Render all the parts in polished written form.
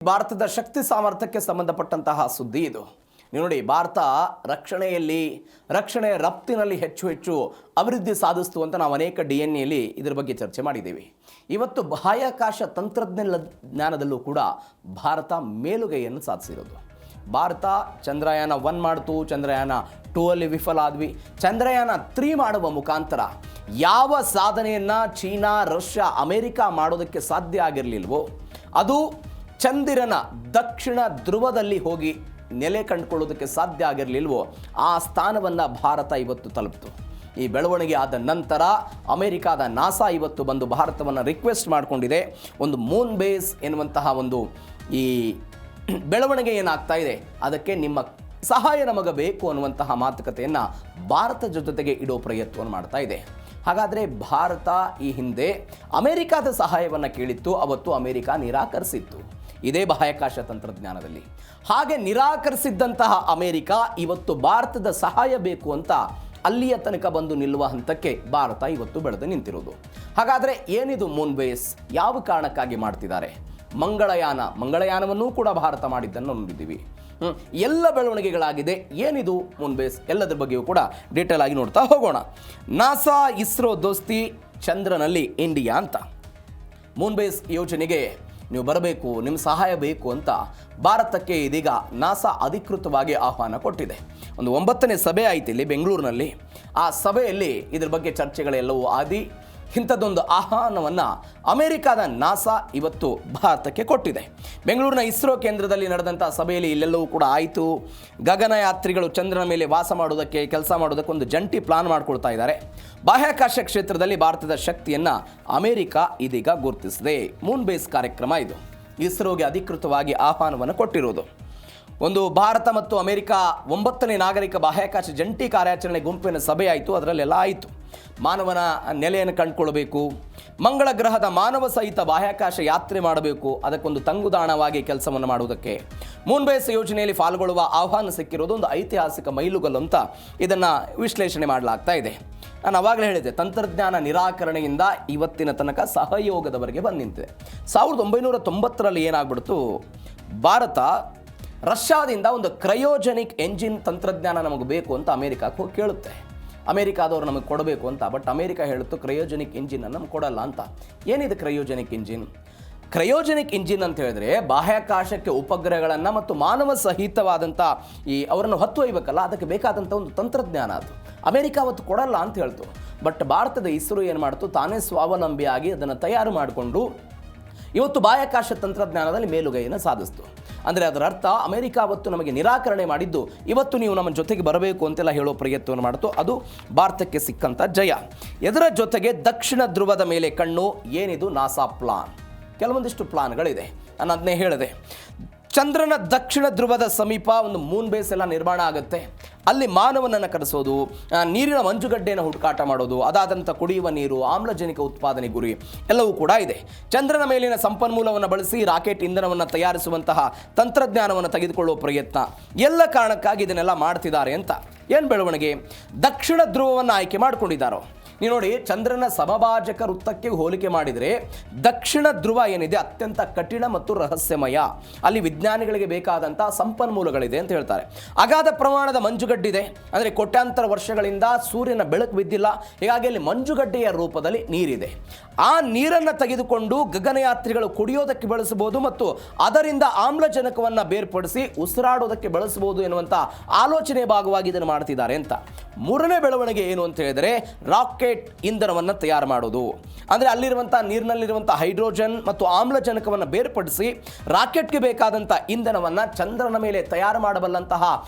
ಭಾರತದ ಶಕ್ತಿ ಸಾಮರ್ಥ್ಯಕ್ಕೆ ಸಂಬಂಧಪಟ್ಟಂತಹ ಸುದ್ದಿ ಇದು. ನೀವು ನೋಡಿ, ಭಾರತ ರಕ್ಷಣೆ ರಫ್ತಿನಲ್ಲಿ ಹೆಚ್ಚು ಅಭಿವೃದ್ಧಿ ಸಾಧಿಸ್ತು ಅಂತ ನಾವು ಅನೇಕ DNA ಇದರ ಬಗ್ಗೆ ಚರ್ಚೆ ಮಾಡಿದ್ದೀವಿ. ಇವತ್ತು ಬಾಹ್ಯಾಕಾಶ ತಂತ್ರಜ್ಞಾನದಲ್ಲೂ ಕೂಡ ಭಾರತ ಮೇಲುಗೈಯನ್ನು ಸಾಧಿಸಿರೋದು. ಭಾರತ ಚಂದ್ರಯಾನ 1 ಮಾಡ್ತು, ಚಂದ್ರಯಾನ 2 ಅಲ್ಲಿ ವಿಫಲ ಆದ್ವಿ. ಚಂದ್ರಯಾನ 3 ಮಾಡುವ ಮುಖಾಂತರ ಯಾವ ಸಾಧನೆಯನ್ನು ಚೀನಾ, ರಷ್ಯಾ, ಅಮೆರಿಕ ಮಾಡೋದಕ್ಕೆ ಸಾಧ್ಯ ಆಗಿರಲಿಲ್ವೋ ಅದು ಚಂದಿರನ ದಕ್ಷಿಣ ಧ್ರುವದಲ್ಲಿ ಹೋಗಿ ನೆಲೆ ಕಂಡುಕೊಳ್ಳೋದಕ್ಕೆ ಸಾಧ್ಯ ಆಗಿರಲಿಲ್ವೋ ಆ ಸ್ಥಾನವನ್ನು ಭಾರತ ಇವತ್ತು ತಲುಪಿತು. ಈ ಬೆಳವಣಿಗೆ ಆದ ನಂತರ ಅಮೆರಿಕಾದ ನಾಸಾ ಇವತ್ತು ಬಂದು ಭಾರತವನ್ನು ರಿಕ್ವೆಸ್ಟ್ ಮಾಡಿಕೊಂಡಿದೆ. ಒಂದು ಮೂನ್ ಬೇಸ್ ಎನ್ನುವಂತಹ ಒಂದು ಈ ಬೆಳವಣಿಗೆ ಏನಾಗ್ತಾ ಇದೆ ಅದಕ್ಕೆ ನಿಮ್ಮ ಸಹಾಯ ನಮಗೆ ಬೇಕು ಅನ್ನುವಂತಹ ಮಾತುಕತೆಯನ್ನು ಭಾರತ ಜೊತೆಗೆ ಇಡೋ ಪ್ರಯತ್ನವನ್ನು ಮಾಡ್ತಾ ಇದೆ. ಹಾಗಾದರೆ ಭಾರತ ಈ ಹಿಂದೆ ಅಮೆರಿಕಾದ ಸಹಾಯವನ್ನು ಕೇಳಿತ್ತು, ಅವತ್ತು ಅಮೆರಿಕ ನಿರಾಕರಿಸಿತ್ತು ಇದೇ ಬಾಹ್ಯಾಕಾಶ ತಂತ್ರಜ್ಞಾನದಲ್ಲಿ. ಹಾಗೆ ನಿರಾಕರಿಸಿದ್ದಂತಹ ಅಮೆರಿಕ ಇವತ್ತು ಭಾರತದ ಸಹಾಯ ಬೇಕು ಅಂತ ಅಲ್ಲಿಯ ತನಕ ಬಂದು ನಿಲ್ಲುವ ಹಂತಕ್ಕೆ ಭಾರತ ಇವತ್ತು ಬೆಳೆದು ನಿಂತಿರೋದು. ಹಾಗಾದರೆ ಏನಿದು ಮೂನ್ ಬೇಸ್, ಯಾವ ಕಾರಣಕ್ಕಾಗಿ ಮಾಡ್ತಿದ್ದಾರೆ? ಮಂಗಳಯಾನವನ್ನೂ ಕೂಡ ಭಾರತ ಮಾಡಿದ್ದನ್ನು ನೋಡಿದ್ದೀವಿ. ಎಲ್ಲ ಬೆಳವಣಿಗೆಗಳಾಗಿದೆ. ಏನಿದು ಮೂನ್ ಬೇಸ್, ಎಲ್ಲದರ ಬಗ್ಗೆಯೂ ಕೂಡ ಡೀಟೇಲ್ ಆಗಿ ನೋಡ್ತಾ ಹೋಗೋಣ. ನಾಸಾ ಇಸ್ರೋ ದೋಸ್ತಿ ಚಂದ್ರನಲ್ಲಿ ಇಂಡಿಯಾ ಅಂತ. ಮೂನ್ ಬೇಸ್ ಯೋಜನೆಗೆ ನೀವು ಬರಬೇಕು, ನಿಮ್ಮ ಸಹಾಯ ಬೇಕು ಅಂತ ಭಾರತಕ್ಕೆ ಇದೀಗ ನಾಸಾ ಅಧಿಕೃತವಾಗಿ ಆಹ್ವಾನ ಕೊಟ್ಟಿದೆ. ಒಂದು 9ನೇ ಸಭೆ ಆಯಿತು ಇಲ್ಲಿ ಬೆಂಗಳೂರಿನಲ್ಲಿ. ಆ ಸಭೆಯಲ್ಲಿ ಇದ್ರ ಬಗ್ಗೆ ಚರ್ಚೆಗಳೆಲ್ಲವೂ ಆದಿ ಇಂಥದ್ದೊಂದು ಆಹ್ವಾನವನ್ನು ಅಮೆರಿಕಾದ ನಾಸಾ ಇವತ್ತು ಭಾರತಕ್ಕೆ ಕೊಟ್ಟಿದೆ. ಬೆಂಗಳೂರಿನ ಇಸ್ರೋ ಕೇಂದ್ರದಲ್ಲಿ ನಡೆದಂಥ ಸಭೆಯಲ್ಲಿ ಇಲ್ಲೆಲ್ಲವೂ ಕೂಡ ಆಯಿತು. ಗಗನಯಾತ್ರಿಗಳು ಚಂದ್ರನ ಮೇಲೆ ವಾಸ ಮಾಡೋದಕ್ಕೆ, ಕೆಲಸ ಮಾಡೋದಕ್ಕೆ ಒಂದು ಜಂಟಿ ಪ್ಲಾನ್ ಮಾಡಿಕೊಳ್ತಾ ಇದ್ದಾರೆ. ಬಾಹ್ಯಾಕಾಶ ಕ್ಷೇತ್ರದಲ್ಲಿ ಭಾರತದ ಶಕ್ತಿಯನ್ನು ಅಮೆರಿಕ ಇದೀಗ ಗುರುತಿಸಿದೆ. ಮೂನ್ ಬೇಸ್ ಕಾರ್ಯಕ್ರಮ ಇದು ಇಸ್ರೋಗೆ ಅಧಿಕೃತವಾಗಿ ಆಹ್ವಾನವನ್ನು ಕೊಟ್ಟಿರೋದು. ಒಂದು ಭಾರತ ಮತ್ತು ಅಮೆರಿಕ 9ನೇ ನಾಗರಿಕ ಬಾಹ್ಯಾಕಾಶ ಜಂಟಿ ಕಾರ್ಯಾಚರಣೆ ಗುಂಪಿನ ಸಭೆ ಆಯಿತು. ಅದರಲ್ಲೆಲ್ಲ ಆಯಿತು. ಮಾನವನ ನೆಲೆಯನ್ನು ಕಂಡುಕೊಳ್ಬೇಕು, ಮಂಗಳ ಗ್ರಹದ ಮಾನವ ಸಹಿತ ಬಾಹ್ಯಾಕಾಶ ಯಾತ್ರೆ ಮಾಡಬೇಕು, ಅದಕ್ಕೊಂದು ತಂಗುದಾಣವಾಗಿ ಕೆಲಸವನ್ನು ಮಾಡುವುದಕ್ಕೆ ಮೂನ್ ಬೇಸ್ ಯೋಜನೆಯಲ್ಲಿ ಪಾಲ್ಗೊಳ್ಳುವ ಆಹ್ವಾನ ಸಿಕ್ಕಿರೋದು ಒಂದು ಐತಿಹಾಸಿಕ ಮೈಲುಗಲ್ಲು ಅಂತ ಇದನ್ನು ವಿಶ್ಲೇಷಣೆ ಮಾಡಲಾಗ್ತಾ ಇದೆ. ನಾನು ಆವಾಗಲೇ ಹೇಳಿದೆ, ತಂತ್ರಜ್ಞಾನ ನಿರಾಕರಣೆಯಿಂದ ಇವತ್ತಿನ ತನಕ ಸಹಯೋಗದವರೆಗೆ ಬಂದು ನಿಂತಿದೆ. 1990ರಲ್ಲಿ ಏನಾಗ್ಬಿಡ್ತು, ಭಾರತ ರಷ್ಯಾದಿಂದ ಒಂದು ಕ್ರಯೋಜೆನಿಕ್ ಎಂಜಿನ್ ತಂತ್ರಜ್ಞಾನ ನಮಗೆ ಬೇಕು ಅಂತ ಅಮೆರಿಕಕ್ಕೆ ಹೋಗಿ ಕೇಳುತ್ತೆ. ಅಮೆರಿಕಾದವ್ರು ನಮಗೆ ಕೊಡಬೇಕು ಅಂತ. ಬಟ್ ಅಮೆರಿಕ ಹೇಳುತ್ತು ಕ್ರಯೋಜೆನಿಕ್ ಇಂಜಿನನ್ನು ನಮ್ಗೆ ಕೊಡಲ್ಲ ಅಂತ. ಏನಿದೆ ಕ್ರಯೋಜೆನಿಕ್ ಇಂಜಿನ್? ಕ್ರಯೋಜೆನಿಕ್ ಇಂಜಿನ್ ಅಂತ ಹೇಳಿದ್ರೆ ಬಾಹ್ಯಾಕಾಶಕ್ಕೆ ಉಪಗ್ರಹಗಳನ್ನು ಮತ್ತು ಮಾನವ ಸಹಿತವಾದಂಥ ಅವರನ್ನು ಹೊತ್ತೊಯ್ಯಬೇಕಲ್ಲ, ಅದಕ್ಕೆ ಬೇಕಾದಂಥ ಒಂದು ತಂತ್ರಜ್ಞಾನ ಅದು. ಅಮೆರಿಕ ಅವತ್ತು ಕೊಡಲ್ಲ ಅಂತ ಹೇಳ್ತು. ಬಟ್ ಭಾರತದ ಇಸ್ರೋ ಏನು ಮಾಡ್ತು, ತಾನೇ ಸ್ವಾವಲಂಬಿಯಾಗಿ ಅದನ್ನು ತಯಾರು ಮಾಡಿಕೊಂಡು ಇವತ್ತು ಬಾಹ್ಯಾಕಾಶ ತಂತ್ರಜ್ಞಾನದಲ್ಲಿ ಮೇಲುಗೈಯನ್ನು ಸಾಧಿಸ್ತು. ಅಂದರೆ ಅದರ ಅರ್ಥ ಅಮೆರಿಕ ಅವತ್ತು ನಮಗೆ ನಿರಾಕರಣೆ ಮಾಡಿದ್ದು ಇವತ್ತು ನೀವು ನಮ್ಮ ಜೊತೆಗೆ ಬರಬೇಕು ಅಂತೆಲ್ಲ ಹೇಳೋ ಪ್ರಯತ್ನವನ್ನು ಮಾಡಿತು. ಅದು ಭಾರತಕ್ಕೆ ಸಿಕ್ಕಂಥ ಜಯ. ಇದರ ಜೊತೆಗೆ ದಕ್ಷಿಣ ಧ್ರುವದ ಮೇಲೆ ಕಣ್ಣು. ಏನಿದು ನಾಸಾ ಪ್ಲಾನ್? ಕೆಲವೊಂದಿಷ್ಟು ಪ್ಲಾನ್ಗಳಿದೆ, ನಾನು ಅದನ್ನೇ ಹೇಳಿದೆ. ಚಂದ್ರನ ದಕ್ಷಿಣ ಧ್ರುವದ ಸಮೀಪ ಒಂದು ಮೂನ್ ಬೇಸ್ ಎಲ್ಲ ನಿರ್ಮಾಣ ಆಗುತ್ತೆ. ಅಲ್ಲಿ ಮಾನವನನ್ನು ಕರೆಸೋದು, ನೀರಿನ ಮಂಜುಗಡ್ಡೆಯನ್ನು ಹುಡುಕಾಟ ಮಾಡೋದು, ಅದಾದಂಥ ಕುಡಿಯುವ ನೀರು, ಆಮ್ಲಜನಕ ಉತ್ಪಾದನೆ ಗುರಿ ಎಲ್ಲವೂ ಕೂಡ ಇದೆ. ಚಂದ್ರನ ಮೇಲಿನ ಸಂಪನ್ಮೂಲವನ್ನು ಬಳಸಿ ರಾಕೆಟ್ ಇಂಧನವನ್ನು ತಯಾರಿಸುವಂತಹ ತಂತ್ರಜ್ಞಾನವನ್ನು ತೆಗೆದುಕೊಳ್ಳುವ ಪ್ರಯತ್ನ, ಎಲ್ಲ ಕಾರಣಕ್ಕಾಗಿ ಇದನ್ನೆಲ್ಲ ಮಾಡ್ತಿದ್ದಾರೆ ಅಂತ. ಏನು ಬೆಳವಣಿಗೆ? ದಕ್ಷಿಣ ಧ್ರುವವನ್ನು ಆಯ್ಕೆ ಮಾಡಿಕೊಂಡಿದ್ದಾರೋ. ನೀವು ನೋಡಿ, ಚಂದ್ರನ ಸಮಭಾಜಕ ವೃತ್ತಕ್ಕೆ ಹೋಲಿಕೆ ಮಾಡಿದರೆ ದಕ್ಷಿಣ ಧ್ರುವ ಏನಿದೆ ಅತ್ಯಂತ ಕಠಿಣ ಮತ್ತು ರಹಸ್ಯಮಯ. ಅಲ್ಲಿ ವಿಜ್ಞಾನಿಗಳಿಗೆ ಬೇಕಾದಂಥ ಸಂಪನ್ಮೂಲಗಳಿದೆ ಅಂತ ಹೇಳ್ತಾರೆ. ಅಗಾಧ ಪ್ರಮಾಣದ ಮಂಜುಗಡ್ಡಿದೆ, ಅಂದರೆ ಕೋಟ್ಯಾಂತರ ವರ್ಷಗಳಿಂದ ಸೂರ್ಯನ ಬೆಳಕು ಬಿದ್ದಿಲ್ಲ. ಹೀಗಾಗಿ ಅಲ್ಲಿ ಮಂಜುಗಡ್ಡೆಯ ರೂಪದಲ್ಲಿ ನೀರಿದೆ. ಆ ನೀರನ್ನು ತೆಗೆದುಕೊಂಡು ಗಗನಯಾತ್ರಿಗಳು ಕುಡಿಯೋದಕ್ಕೆ ಬಳಸಬಹುದು ಮತ್ತು ಅದರಿಂದ ಆಮ್ಲಜನಕವನ್ನು ಬೇರ್ಪಡಿಸಿ ಉಸಿರಾಡೋದಕ್ಕೆ ಬಳಸಬಹುದು ಎನ್ನುವಂಥ ಆಲೋಚನೆ ಭಾಗವಾಗಿ ಇದನ್ನು ಮಾಡ್ತಿದ್ದಾರೆ ಅಂತ. 3ನೇ ಬೆಳವಣಿಗೆ ಏನು ಅಂತ ಹೇಳಿದರೆ ರಾಕೆಟ್ ಇಂಧನವನ್ನು ತಯಾರು ಮಾಡೋದು. ಅಂದರೆ ಅಲ್ಲಿರುವಂಥ ನೀರಿನಲ್ಲಿರುವಂಥ ಹೈಡ್ರೋಜನ್ ಮತ್ತು ಆಮ್ಲಜನಕವನ್ನು ಬೇರ್ಪಡಿಸಿ ರಾಕೆಟ್ಗೆ ಬೇಕಾದಂಥ ಇಂಧನವನ್ನು ಚಂದ್ರನ ಮೇಲೆ ತಯಾರು ಮಾಡಬಲ್ಲಂತಹ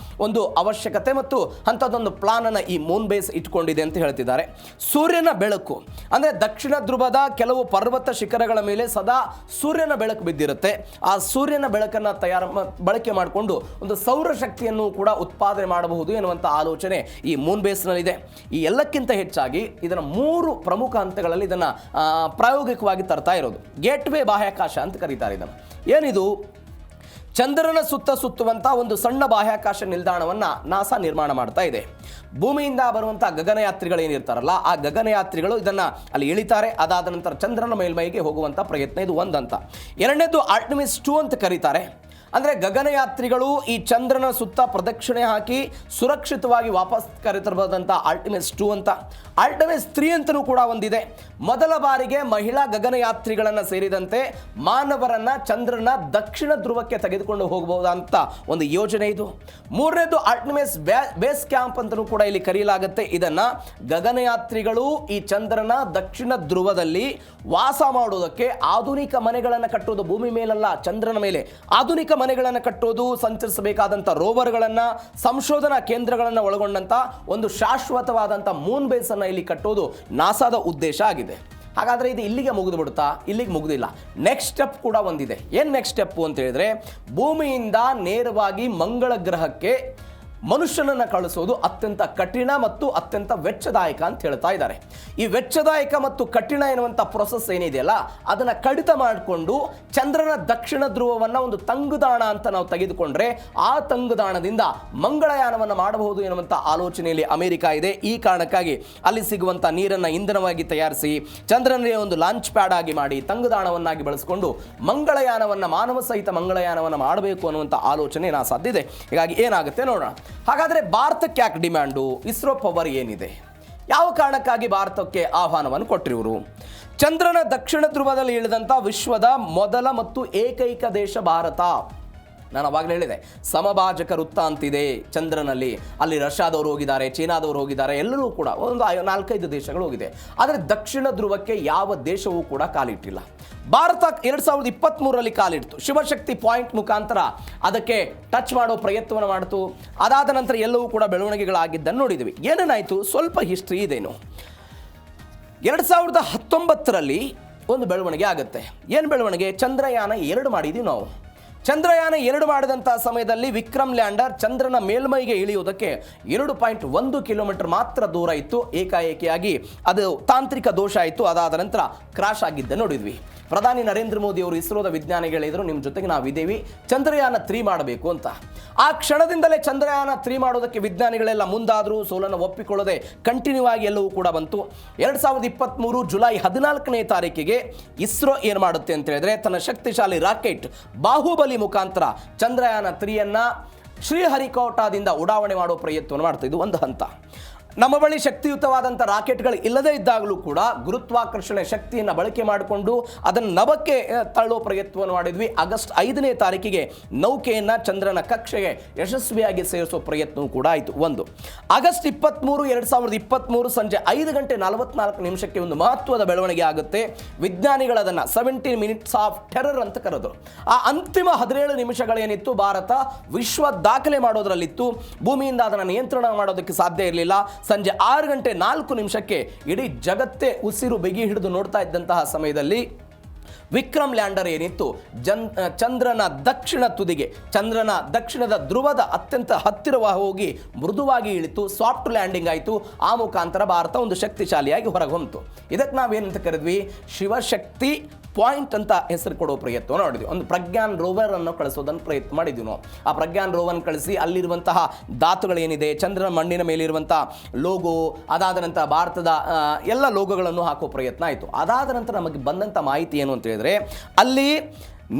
ಒಂದು ಅವಶ್ಯಕತೆ ಮತ್ತು ಅಂಥದ್ದೊಂದು ಪ್ಲಾನನ್ನು ಈ ಮೂನ್ ಬೇಸ್ ಇಟ್ಕೊಂಡಿದೆ ಅಂತ ಹೇಳ್ತಿದ್ದಾರೆ. ಸೂರ್ಯನ ಬೆಳಕು ಅಂದರೆ ದಕ್ಷಿಣ ಧ್ರುವದ ಕೆಲವು ಪರ್ವತ ಶಿಖರಗಳ ಮೇಲೆ ಸದಾ ಸೂರ್ಯನ ಬೆಳಕು ಬಿದ್ದಿರುತ್ತೆ. ಆ ಸೂರ್ಯನ ಬೆಳಕನ್ನು ಬಳಕೆ ಮಾಡಿಕೊಂಡು ಒಂದು ಸೌರಶಕ್ತಿಯನ್ನು ಕೂಡ ಉತ್ಪಾದನೆ ಮಾಡಬಹುದು ಎನ್ನುವಂಥ ಆಲೋಚನೆ ಈ ಮೂನ್ ಬೇಸ್ನಲ್ಲಿದೆ. ಈ ಎಲ್ಲಕ್ಕಿಂತ ಹೆಚ್ಚಾಗಿ ಇದನ್ನು 3 ಪ್ರಮುಖ ಹಂತಗಳಲ್ಲಿ ಇದನ್ನು ಪ್ರಾಯೋಗಿಕವಾಗಿ ತರ್ತಾ ಇರೋದು. ಗೇಟ್ವೇ ಬಾಹ್ಯಾಕಾಶ ಅಂತ ಕರೀತಾರೆ ಇದನ್ನು. ಏನಿದು? ಚಂದ್ರನ ಸುತ್ತುವಂಥ ಒಂದು ಸಣ್ಣ ಬಾಹ್ಯಾಕಾಶ ನಿಲ್ದಾಣವನ್ನು ನಾಸಾ ನಿರ್ಮಾಣ ಮಾಡ್ತಾ ಇದೆ. ಭೂಮಿಯಿಂದ ಬರುವಂಥ ಗಗನಯಾತ್ರಿಗಳೇನಿರ್ತಾರಲ್ಲ ಆ ಗಗನಯಾತ್ರಿಗಳು ಇದನ್ನು ಅಲ್ಲಿ ಇಳಿತಾರೆ. ಅದಾದ ನಂತರ ಚಂದ್ರನ ಮೇಲ್ಮೈಗೆ ಹೋಗುವಂಥ ಪ್ರಯತ್ನ ಇದು ಒಂದಂತ. ಎರಡನೇದು ಆರ್ಟಮಿಸ್ 2 ಅಂತ ಕರೀತಾರೆ. ಅಂದರೆ ಗಗನಯಾತ್ರಿಗಳು ಈ ಚಂದ್ರನ ಸುತ್ತ ಪ್ರದಕ್ಷಿಣೆ ಹಾಕಿ ಸುರಕ್ಷಿತವಾಗಿ ವಾಪಸ್ ಕರೆತರಬಹುದಂಥ ಆರ್ಟಮಿಸ್ 2 ಅಂತ. ಆರ್ಟಮಿಸ್ 3 ಅಂತಲೂ ಕೂಡ ಒಂದಿದೆ. ಮೊದಲ ಬಾರಿಗೆ ಮಹಿಳಾ ಗಗನಯಾತ್ರಿಗಳನ್ನು ಸೇರಿದಂತೆ ಮಾನವರನ್ನು ಚಂದ್ರನ ದಕ್ಷಿಣ ಧ್ರುವಕ್ಕೆ ತೆಗೆದುಕೊಂಡು ಹೋಗಬಹುದಂತ ಒಂದು ಯೋಜನೆ ಇದು. ಮೂರನೇದು ಆರ್ಟಮಿಸ್ ಬೇಸ್ ಕ್ಯಾಂಪ್ ಅಂತಲೂ ಕೂಡ ಇಲ್ಲಿ ಕರೆಯಲಾಗುತ್ತೆ. ಇದನ್ನು ಗಗನಯಾತ್ರಿಗಳು ಈ ಚಂದ್ರನ ದಕ್ಷಿಣ ಧ್ರುವದಲ್ಲಿ ವಾಸ ಮಾಡುವುದಕ್ಕೆ ಆಧುನಿಕ ಮನೆಗಳನ್ನು ಕಟ್ಟುವುದು, ಭೂಮಿ ಮೇಲಲ್ಲ ಚಂದ್ರನ ಮೇಲೆ ಆಧುನಿಕ ಮನೆಗಳನ್ನು ಕಟ್ಟೋದು, ಸಂಚರಿಸಬೇಕಾದಂಥ ರೋವರ್ಗಳನ್ನು, ಸಂಶೋಧನಾ ಕೇಂದ್ರಗಳನ್ನು ಒಳಗೊಂಡಂಥ ಒಂದು ಶಾಶ್ವತವಾದಂಥ ಮೂನ್ ಬೇಸನ್ನು ಇಲ್ಲಿ ಕಟ್ಟೋದು ನಾಸಾದ ಉದ್ದೇಶ ಆಗಿದೆ. ಹಾಗಾದರೆ ಇದು ಇಲ್ಲಿಗೆ ಮುಗಿದು ಬಿಡುತ್ತಾ? ಇಲ್ಲಿಗೆ ಮುಗಿದಿಲ್ಲ. ನೆಕ್ಸ್ಟ್ ಸ್ಟೆಪ್ ಕೂಡ ಒಂದಿದೆ. ಏನು ನೆಕ್ಸ್ಟ್ ಸ್ಟೆಪ್ಪು ಅಂತ ಹೇಳಿದ್ರೆ, ಭೂಮಿಯಿಂದ ನೇರವಾಗಿ ಮಂಗಳ ಗ್ರಹಕ್ಕೆ ಮನುಷ್ಯನನ್ನು ಕಳಿಸೋದು ಅತ್ಯಂತ ಕಠಿಣ ಮತ್ತು ಅತ್ಯಂತ ವೆಚ್ಚದಾಯಕ ಅಂತ ಹೇಳ್ತಾ ಇದ್ದಾರೆ. ಈ ವೆಚ್ಚದಾಯಕ ಮತ್ತು ಕಠಿಣ ಎನ್ನುವಂಥ ಪ್ರೊಸೆಸ್ ಏನಿದೆಯಲ್ಲ ಅದನ್ನು ಕಡಿತ ಮಾಡಿಕೊಂಡು ಚಂದ್ರನ ದಕ್ಷಿಣ ಧ್ರುವವನ್ನು ಒಂದು ತಂಗುದಾಣ ಅಂತ ನಾವು ತೆಗೆದುಕೊಂಡ್ರೆ ಆ ತಂಗುದಾಣದಿಂದ ಮಂಗಳಯಾನವನ್ನು ಮಾಡಬಹುದು ಎನ್ನುವಂಥ ಆಲೋಚನೆಯಲ್ಲಿ ಅಮೆರಿಕ ಇದೆ. ಈ ಕಾರಣಕ್ಕಾಗಿ ಅಲ್ಲಿ ಸಿಗುವಂಥ ನೀರನ್ನು ಇಂಧನವಾಗಿ ತಯಾರಿಸಿ ಚಂದ್ರನಿಗೆ ಒಂದು ಲಾಂಚ್ ಪ್ಯಾಡ್ ಆಗಿ ಮಾಡಿ ತಂಗುದಾಣವನ್ನಾಗಿ ಬಳಸಿಕೊಂಡು ಮಂಗಳಯಾನವನ್ನು, ಮಾನವ ಸಹಿತ ಮಂಗಳಯಾನವನ್ನು ಮಾಡಬೇಕು ಅನ್ನುವಂಥ ಆಲೋಚನೆ ನಾಸಾದ್ದಿದೆ. ಹೀಗಾಗಿ ಏನಾಗುತ್ತೆ ನೋಡೋಣ. ಹಾಗಾದರೆ ಭಾರತಕ್ಕೆ ಯಾಕೆ ಡಿಮ್ಯಾಂಡು? ಇಸ್ರೋ ಪವರ್ ಏನಿದೆ? ಯಾವ ಕಾರಣಕ್ಕಾಗಿ ಭಾರತಕ್ಕೆ ಆಹ್ವಾನವನ್ನು ಕೊಟ್ಟಿರುವರು? ಚಂದ್ರನ ದಕ್ಷಿಣ ಧ್ರುವದಲ್ಲಿ ಇಳಿದಂಥ ವಿಶ್ವದ ಮೊದಲ ಮತ್ತು ಏಕೈಕ ದೇಶ ಭಾರತ. ನಾನು ಅವಾಗಲೇ ಹೇಳಿದೆ, ಸಮಭಾಜಕ ವೃತ್ತ ಅಂತಿದೆ ಚಂದ್ರನಲ್ಲಿ. ಅಲ್ಲಿ ರಷ್ಯಾದವರು ಹೋಗಿದ್ದಾರೆ, ಚೀನಾದವರು ಹೋಗಿದ್ದಾರೆ, ಎಲ್ಲರೂ ಕೂಡ ಒಂದು 4-5 ದೇಶಗಳು ಹೋಗಿದೆ. ಆದರೆ ದಕ್ಷಿಣ ಧ್ರುವಕ್ಕೆ ಯಾವ ದೇಶವೂ ಕೂಡ ಕಾಲಿಟ್ಟಿಲ್ಲ. ಭಾರತ 2023ರಲ್ಲಿ ಕಾಲಿಡ್ತು. ಶಿವಶಕ್ತಿ ಪಾಯಿಂಟ್ ಮುಖಾಂತರ ಅದಕ್ಕೆ ಟಚ್ ಮಾಡೋ ಪ್ರಯತ್ನವನ್ನು ಮಾಡಿತು. ಅದಾದ ನಂತರ ಎಲ್ಲವೂ ಕೂಡ ಬೆಳವಣಿಗೆಗಳಾಗಿದ್ದನ್ನು ನೋಡಿದ್ವಿ. ಏನೇನಾಯಿತು? ಸ್ವಲ್ಪ ಹಿಸ್ಟ್ರಿ ಇದೇನು. 2019ರಲ್ಲಿ ಒಂದು ಬೆಳವಣಿಗೆ ಆಗುತ್ತೆ. ಏನು ಬೆಳವಣಿಗೆ? ಚಂದ್ರಯಾನ 2 ಮಾಡಿದ್ದೀವಿ ನಾವು. ಚಂದ್ರಯಾನ 2 ಮಾಡಿದಂಥ ಸಮಯದಲ್ಲಿ ವಿಕ್ರಮ್ ಲ್ಯಾಂಡರ್ ಚಂದ್ರನ ಮೇಲ್ಮೈಗೆ ಇಳಿಯುವುದಕ್ಕೆ 2.1 ಕಿಲೋಮೀಟರ್ ಮಾತ್ರ ದೂರ ಇತ್ತು. ಏಕಾಏಕಿಯಾಗಿ ಅದು ತಾಂತ್ರಿಕ ದೋಷ ಆಯಿತು. ಅದಾದ ನಂತರ ಕ್ರಾಶ್ ಆಗಿದ್ದ ನೋಡಿದ್ವಿ. ಪ್ರಧಾನಿ ನರೇಂದ್ರ ಮೋದಿ ಅವರು ಇಸ್ರೋದ ವಿಜ್ಞಾನಿಗಳಿದ್ರು, ನಿಮ್ಮ ಜೊತೆಗೆ ನಾವಿದ್ದೀವಿ, ಚಂದ್ರಯಾನ 3 ಮಾಡಬೇಕು ಅಂತ. ಆ ಕ್ಷಣದಿಂದಲೇ ಚಂದ್ರಯಾನ 3 ಮಾಡೋದಕ್ಕೆ ವಿಜ್ಞಾನಿಗಳೆಲ್ಲ ಮುಂದಾದರೂ ಸೋಲನ್ನು ಒಪ್ಪಿಕೊಳ್ಳದೆ ಕಂಟಿನ್ಯೂ ಆಗಿ ಎಲ್ಲವೂ ಕೂಡ ಬಂತು. 2023 ಜುಲೈ 14ನೇ ತಾರೀಕಿಗೆ ಇಸ್ರೋ ಏನು ಮಾಡುತ್ತೆ ಅಂತ ಹೇಳಿದ್ರೆ, ತನ್ನ ಶಕ್ತಿಶಾಲಿ ರಾಕೆಟ್ ಬಾಹುಬಲಿ ಮುಖಾಂತರ ಚಂದ್ರಯಾನ 3ಯನ್ನು ಶ್ರೀಹರಿಕೋಟಾದಿಂದ ಉಡಾವಣೆ ಮಾಡೋ ಪ್ರಯತ್ನವನ್ನು ಮಾಡ್ತಾ. ಇದು ಒಂದು ಹಂತ. ನಮ್ಮ ಬಳಿ ಶಕ್ತಿಯುತವಾದಂಥ ರಾಕೆಟ್ಗಳು ಇಲ್ಲದೇ ಇದ್ದಾಗಲೂ ಕೂಡ ಗುರುತ್ವಾಕರ್ಷಣೆ ಶಕ್ತಿಯನ್ನು ಬಳಕೆ ಮಾಡಿಕೊಂಡು ಅದನ್ನು ನಭಕ್ಕೆ ತಳ್ಳೋ ಪ್ರಯತ್ನವನ್ನು ಮಾಡಿದ್ವಿ. ಆಗಸ್ಟ್ 5ನೇ ತಾರೀಕಿಗೆ ನೌಕೆಯನ್ನು ಚಂದ್ರನ ಕಕ್ಷೆಗೆ ಯಶಸ್ವಿಯಾಗಿ ಸೇರಿಸೋ ಪ್ರಯತ್ನವೂ ಕೂಡ ಆಯಿತು. ಒಂದು ಆಗಸ್ಟ್ 23, 2023 ಸಂಜೆ 5:44 ಒಂದು ಮಹತ್ವದ ಬೆಳವಣಿಗೆ ಆಗುತ್ತೆ. ವಿಜ್ಞಾನಿಗಳದನ್ನು 17 ಮಿನಿಟ್ಸ್ ಆಫ್ ಟೆರರ್ ಅಂತ ಕರೆದರು. ಆ ಅಂತಿಮ 17 ನಿಮಿಷಗಳೇನಿತ್ತು, ಭಾರತ ವಿಶ್ವ ದಾಖಲೆ ಮಾಡೋದರಲ್ಲಿತ್ತು. ಭೂಮಿಯಿಂದ ಅದನ್ನು ನಿಯಂತ್ರಣ ಮಾಡೋದಕ್ಕೆ ಸಾಧ್ಯ ಇರಲಿಲ್ಲ. ಸಂಜೆ 6:04 ಇಡೀ ಜಗತ್ತೇ ಉಸಿರು ಬಿಗಿ ಹಿಡಿದು ನೋಡ್ತಾ ಇದ್ದಂತಹ ಸಮಯದಲ್ಲಿ ವಿಕ್ರಮ್ ಲ್ಯಾಂಡರ್ ಏನಿತ್ತು ಚಂದ್ರನ ದಕ್ಷಿಣ ತುದಿಗೆ, ಚಂದ್ರನ ದಕ್ಷಿಣದ ಧ್ರುವದ ಅತ್ಯಂತ ಹತ್ತಿರವಾಗಿ ಹೋಗಿ ಮೃದುವಾಗಿ ಇಳಿತು. ಸಾಫ್ಟ್ ಲ್ಯಾಂಡಿಂಗ್ ಆಯಿತು. ಆ ಮುಖಾಂತರ ಭಾರತ ಒಂದು ಶಕ್ತಿಶಾಲಿಯಾಗಿ ಹೊರಹೊಮ್ಮಿತು. ಇದಕ್ಕೆ ನಾವೇನಂತ ಕರೆದ್ವಿ? ಶಿವಶಕ್ತಿ ಪಾಯಿಂಟ್ ಅಂತ ಹೆಸರು ಕೊಡೋ ಪ್ರಯತ್ನ ನೋಡಿದ್ವಿ. ಒಂದು ಪ್ರಜ್ಞಾನ್ ರೋವರ್ ಅನ್ನು ಕಳಿಸೋದನ್ನು ಪ್ರಯತ್ನ ಮಾಡಿದ್ವಿ ನಾವು. ಆ ಪ್ರಜ್ಞಾನ್ ರೋವರ್ ಕಳಿಸಿ ಅಲ್ಲಿರುವಂತಹ ಧಾತುಗಳೇನಿದೆ, ಚಂದ್ರನ ಮಣ್ಣಿನ ಮೇಲಿರುವಂತಹ ಲೋಗೋ, ಅದಾದ ನಂತರ ಭಾರತದ ಎಲ್ಲ ಲೋಗೋಗಳನ್ನು ಹಾಕೋ ಪ್ರಯತ್ನ ಆಯಿತು. ಅದಾದ ನಂತರ ನಮಗೆ ಬಂದಂಥ ಮಾಹಿತಿ ಏನು ಅಂತ ಹೇಳಿದ್ರೆ, ಅಲ್ಲಿ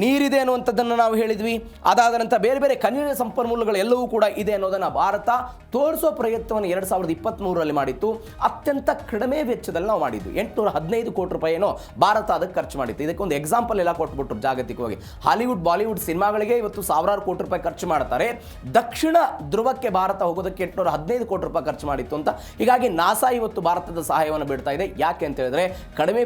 ನೀರಿದೆ ಅನ್ನುವಂಥದ್ದನ್ನು ನಾವು ಹೇಳಿದ್ವಿ. ಅದಾದ ನಂತರ ಬೇರೆ ಬೇರೆ ಖನಿಜ ಸಂಪನ್ಮೂಲಗಳು ಎಲ್ಲವೂ ಕೂಡ ಇದೆ ಅನ್ನೋದನ್ನು ಭಾರತ ತೋರಿಸೋ ಪ್ರಯತ್ನವನ್ನು 2023ರಲ್ಲಿ ಮಾಡಿತ್ತು. ಅತ್ಯಂತ ಕಡಿಮೆ ವೆಚ್ಚದಲ್ಲಿ ನಾವು ಮಾಡಿದ್ವಿ. 815 ಕೋಟಿ ರೂಪಾಯಿನೋ ಭಾರತ ಅದಕ್ಕೆ ಖರ್ಚು ಮಾಡಿತ್ತು. ಇದಕ್ಕೊಂದು ಎಕ್ಸಾಂಪಲ್ ಎಲ್ಲ ಕೊಟ್ಬಿಟ್ರು ಜಾಗತಿಕವಾಗಿ. ಹಾಲಿವುಡ್, ಬಾಲಿವುಡ್ ಸಿನಿಮಾಗಳಿಗೆ ಇವತ್ತು ಸಾವಿರಾರು ಕೋಟಿ ರೂಪಾಯಿ ಖರ್ಚು ಮಾಡ್ತಾರೆ. ದಕ್ಷಿಣ ಧ್ರುವಕ್ಕೆ ಭಾರತ ಹೋಗೋದಕ್ಕೆ 815 ಕೋಟಿ ರೂಪಾಯಿ ಖರ್ಚು ಮಾಡಿತ್ತು ಅಂತ. ಹೀಗಾಗಿ ನಾಸಾ ಇವತ್ತು ಭಾರತದ ಸಹಾಯವನ್ನು ಬಿಡ್ತಾ ಇದೆ. ಯಾಕೆ ಅಂತ ಹೇಳಿದ್ರೆ, ಕಡಿಮೆ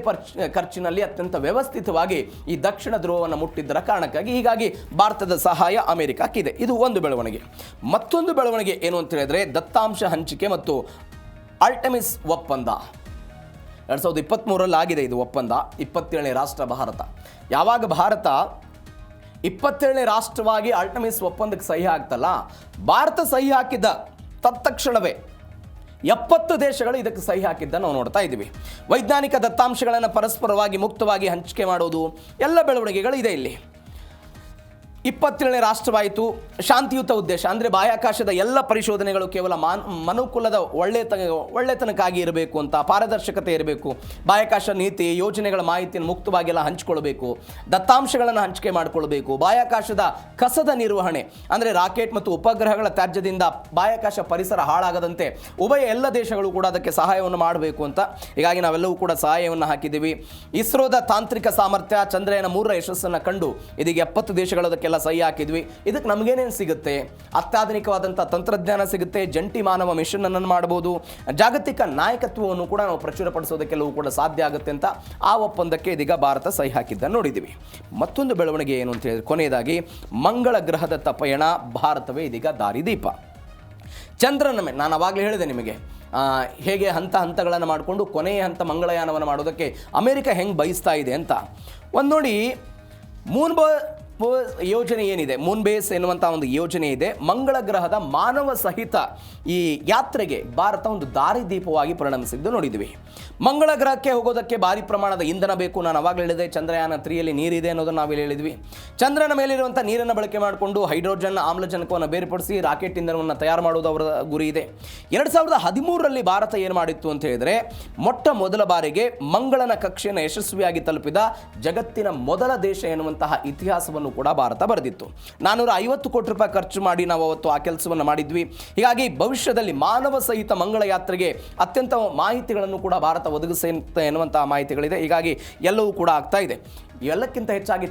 ಖರ್ಚಿನಲ್ಲಿ ಅತ್ಯಂತ ವ್ಯವಸ್ಥಿತವಾಗಿ ಈ ದಕ್ಷಿಣ ಧ್ರುವವನ್ನು ಮುಟ್ಟಿದ್ದರ ಕಾರಣಕ್ಕಾಗಿ. ಹೀಗಾಗಿ ಭಾರತದ ಸಹಾಯ ಅಮೆರಿಕಕ್ಕಿದೆ. ಇದು ಒಂದು ಬೆಳವಣಿಗೆ. ಮತ್ತೊಂದು ಬೆಳವಣಿಗೆ ಏನು ಅಂತ ಹೇಳಿದ್ರೆ, ದತ್ತಾಂಶ ಹಂಚಿಕೆ ಮತ್ತು ಆರ್ಟಮಿಸ್ ಒಪ್ಪಂದ 2023ರಲ್ಲಿ ಆಗಿದೆ. ಇದು ಒಪ್ಪಂದ 27ನೇ ರಾಷ್ಟ್ರ ಭಾರತ. ಯಾವಾಗ ಭಾರತ 27ನೇ ರಾಷ್ಟ್ರವಾಗಿ ಆರ್ಟಮಿಸ್ ಒಪ್ಪಂದಕ್ಕೆ ಸಹಿ ಹಾಕ್ತಲ್ಲ, ಭಾರತ ಸಹಿ ಹಾಕಿದ್ದ ತತ್ಕ್ಷಣವೇ 70 ದೇಶಗಳು ಇದಕ್ಕೆ ಸಹಿ ಹಾಕಿದ್ದನ್ನು ನಾವು ನೋಡ್ತಾ ಇದ್ದೀವಿ. ವೈಜ್ಞಾನಿಕ ದತ್ತಾಂಶಗಳನ್ನು ಪರಸ್ಪರವಾಗಿ ಮುಕ್ತವಾಗಿ ಹಂಚಿಕೆ ಮಾಡೋದು ಎಲ್ಲ ಬೆಳವಣಿಗೆಗಳು ಇದೆ ಇಲ್ಲಿ. 27ನೇ ರಾಷ್ಟ್ರವಾಯಿತು. ಶಾಂತಿಯುತ ಉದ್ದೇಶ ಅಂದರೆ ಬಾಹ್ಯಾಕಾಶದ ಎಲ್ಲ ಪರಿಶೋಧನೆಗಳು ಕೇವಲ ಮನುಕುಲದ ಒಳ್ಳೆತನಕ್ಕಾಗಿ ಇರಬೇಕು ಅಂತ, ಪಾರದರ್ಶಕತೆ ಇರಬೇಕು, ಬಾಹ್ಯಾಕಾಶ ನೀತಿ ಯೋಜನೆಗಳ ಮಾಹಿತಿಯನ್ನು ಮುಕ್ತವಾಗಿ ಎಲ್ಲ ಹಂಚಿಕೊಳ್ಬೇಕು, ದತ್ತಾಂಶಗಳನ್ನು ಹಂಚಿಕೆ ಮಾಡಿಕೊಳ್ಬೇಕು, ಬಾಹ್ಯಾಕಾಶದ ಕಸದ ನಿರ್ವಹಣೆ ಅಂದರೆ ರಾಕೆಟ್ ಮತ್ತು ಉಪಗ್ರಹಗಳ ತ್ಯಾಜ್ಯದಿಂದ ಬಾಹ್ಯಾಕಾಶ ಪರಿಸರ ಹಾಳಾಗದಂತೆ ಉಭಯ ಎಲ್ಲ ದೇಶಗಳು ಕೂಡ ಅದಕ್ಕೆ ಸಹಾಯವನ್ನು ಮಾಡಬೇಕು ಅಂತ. ಹೀಗಾಗಿ ನಾವೆಲ್ಲವೂ ಕೂಡ ಸಹಾಯವನ್ನು ಹಾಕಿದ್ದೀವಿ. ಇಸ್ರೋದ ತಾಂತ್ರಿಕ ಸಾಮರ್ಥ್ಯ ಚಂದ್ರಯಾನ 3ರ ಯಶಸ್ಸನ್ನು ಕಂಡು ಇದೀಗ 70 ದೇಶಗಳು ಅದಕ್ಕೆಲ್ಲ ಸಹಿ ಹಾಕಿದ್ವಿ. ಇದಕ್ಕೆ ನಮಗೇನೇನು ಸಿಗುತ್ತೆ? ಅತ್ಯಾಧುನಿಕವಾದಂಥ ತಂತ್ರಜ್ಞಾನ ಸಿಗುತ್ತೆ, ಜಂಟಿ ಮಾನವ ಮಿಷನ್ ಅನ್ನು ಮಾಡಬಹುದು, ಜಾಗತಿಕ ನಾಯಕತ್ವವನ್ನು ಕೂಡ ನಾವು ಪ್ರಚುರಪಡಿಸೋದಕ್ಕೆಲ್ಲವೂ ಕೂಡ ಸಾಧ್ಯ ಆಗುತ್ತೆ ಅಂತ ಆ ಒಪ್ಪಂದಕ್ಕೆ ಇದೀಗ ಭಾರತ ಸಹಿ ಹಾಕಿದ್ದನ್ನು ನೋಡಿದ್ದೀವಿ. ಮತ್ತೊಂದು ಬೆಳವಣಿಗೆ ಏನು ಅಂತ ಹೇಳಿದ್ರೆ, ಕೊನೆಯದಾಗಿ ಮಂಗಳ ಗ್ರಹದತ್ತ ಪಯಣ, ಭಾರತವೇ ಇದೀಗ ದಾರಿದೀಪ. ಚಂದ್ರನ ಮೇಲೆ ನಾನು ಅವಾಗಲೇ ಹೇಳಿದೆ ನಿಮಗೆ ಹೇಗೆ ಹಂತಗಳನ್ನು ಮಾಡಿಕೊಂಡು ಕೊನೆಯ ಹಂತ ಮಂಗಳಯಾನವನ್ನು ಮಾಡೋದಕ್ಕೆ ಅಮೆರಿಕ ಹೆಂಗೆ ಬಯಸ್ತಾ ಇದೆ ಅಂತ. ಒಂದು ನೋಡಿ, ಯೋಜನೆ ಏನಿದೆ, ಮೂನ್ ಬೇಸ್ ಎನ್ನುವಂಥ ಒಂದು ಯೋಜನೆ ಇದೆ. ಮಂಗಳ ಗ್ರಹದ ಮಾನವ ಸಹಿತ ಈ ಯಾತ್ರೆಗೆ ಭಾರತ ಒಂದು ದಾರಿದೀಪವಾಗಿ ಪರಿಣಮಿಸಿದ್ದು ನೋಡಿದ್ವಿ. ಮಂಗಳ ಗ್ರಹಕ್ಕೆ ಹೋಗೋದಕ್ಕೆ ಭಾರಿ ಪ್ರಮಾಣದ ಇಂಧನ ಬೇಕು. ನಾನು ಅವಾಗಲೇ ಹೇಳಿದೆ, ಚಂದ್ರಯಾನ 3ಯಲ್ಲಿ ನೀರಿದೆ ಅನ್ನೋದನ್ನು ನಾವಿಲ್ಲಿ ಹೇಳಿದ್ವಿ. ಚಂದ್ರನ ಮೇಲಿರುವಂಥ ನೀರನ್ನು ಬಳಕೆ ಮಾಡಿಕೊಂಡು ಹೈಡ್ರೋಜನ್ ಆಮ್ಲಜನಕವನ್ನು ಬೇರ್ಪಡಿಸಿ ರಾಕೆಟ್ ಇಂಧನವನ್ನು ತಯಾರು ಮಾಡೋದು ಅವರ ಗುರಿ ಇದೆ. 2013ರಲ್ಲಿ ಭಾರತ ಏನು ಮಾಡಿತ್ತು ಅಂತ ಹೇಳಿದರೆ, ಮೊಟ್ಟ ಮೊದಲ ಬಾರಿಗೆ ಮಂಗಳನ ಕಕ್ಷೆಯನ್ನು ಯಶಸ್ವಿಯಾಗಿ ತಲುಪಿದ ಜಗತ್ತಿನ ಮೊದಲ ದೇಶ ಎನ್ನುವಂತಹ ಇತಿಹಾಸವನ್ನು ಕೂಡ ಭಾರತ ಬರೆದಿತ್ತು. 450 ಕೋಟಿ ರೂಪಾಯಿ ಖರ್ಚು ಮಾಡಿ ನಾವು ಅವತ್ತು ಆ ಕೆಲಸವನ್ನು ಮಾಡಿದ್ವಿ. ಹೀಗಾಗಿ ಭವಿಷ್ಯದಲ್ಲಿ ಮಾನವ ಸಹಿತ ಮಂಗಳ ಯಾತ್ರೆಗೆ ಅತ್ಯಂತ ಮಾಹಿತಿಗಳನ್ನು ಕೂಡ ಭಾರತ ಒದಗಿಸುತ್ತೆ ಎನ್ನುವಂತಹ ಮಾಹಿತಿಗಳಿದೆ. ಹೀಗಾಗಿ ಎಲ್ಲವೂ ಕೂಡ ಆಗ್ತಾ ಇದೆ. ಎಲ್ಲಕ್ಕಿಂತ ಹೆಚ್ಚಾಗಿ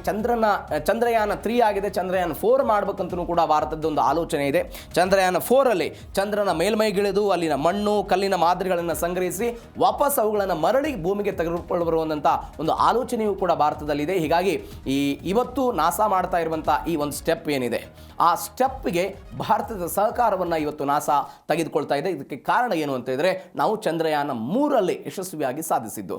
ಚಂದ್ರಯಾನ 3 ಆಗಿದೆ, ಚಂದ್ರಯಾನ 4 ಮಾಡಬೇಕಂತಲೂ ಕೂಡ ಭಾರತದ್ದೊಂದು ಆಲೋಚನೆ ಇದೆ. ಚಂದ್ರಯಾನ 4ರಲ್ಲಿ ಚಂದ್ರನ ಮೇಲ್ಮೈಗಿಳಿದು ಅಲ್ಲಿನ ಮಣ್ಣು ಕಲ್ಲಿನ ಮಾದರಿಗಳನ್ನು ಸಂಗ್ರಹಿಸಿ ವಾಪಸ್ ಅವುಗಳನ್ನು ಮರಳಿ ಭೂಮಿಗೆ ತೆಗೆದುಕೊಂಡು ಬರುವಂಥ ಒಂದು ಆಲೋಚನೆಯೂ ಕೂಡ ಭಾರತದಲ್ಲಿದೆ. ಹೀಗಾಗಿ ಇವತ್ತು ನಾಸಾ ಮಾಡ್ತಾ ಇರುವಂಥ ಈ ಒಂದು ಸ್ಟೆಪ್ ಏನಿದೆ, ಆ ಸ್ಟೆಪ್ಗೆ ಭಾರತದ ಸಹಕಾರವನ್ನು ಇವತ್ತು ನಾಸಾ ತೆಗೆದುಕೊಳ್ತಾ ಇದೆ. ಇದಕ್ಕೆ ಕಾರಣ ಏನು ಅಂತ ಹೇಳಿದ್ರೆ, ನಾವು ಚಂದ್ರಯಾನ 3ರಲ್ಲಿ ಯಶಸ್ವಿಯಾಗಿ ಸಾಧಿಸಿದ್ದು.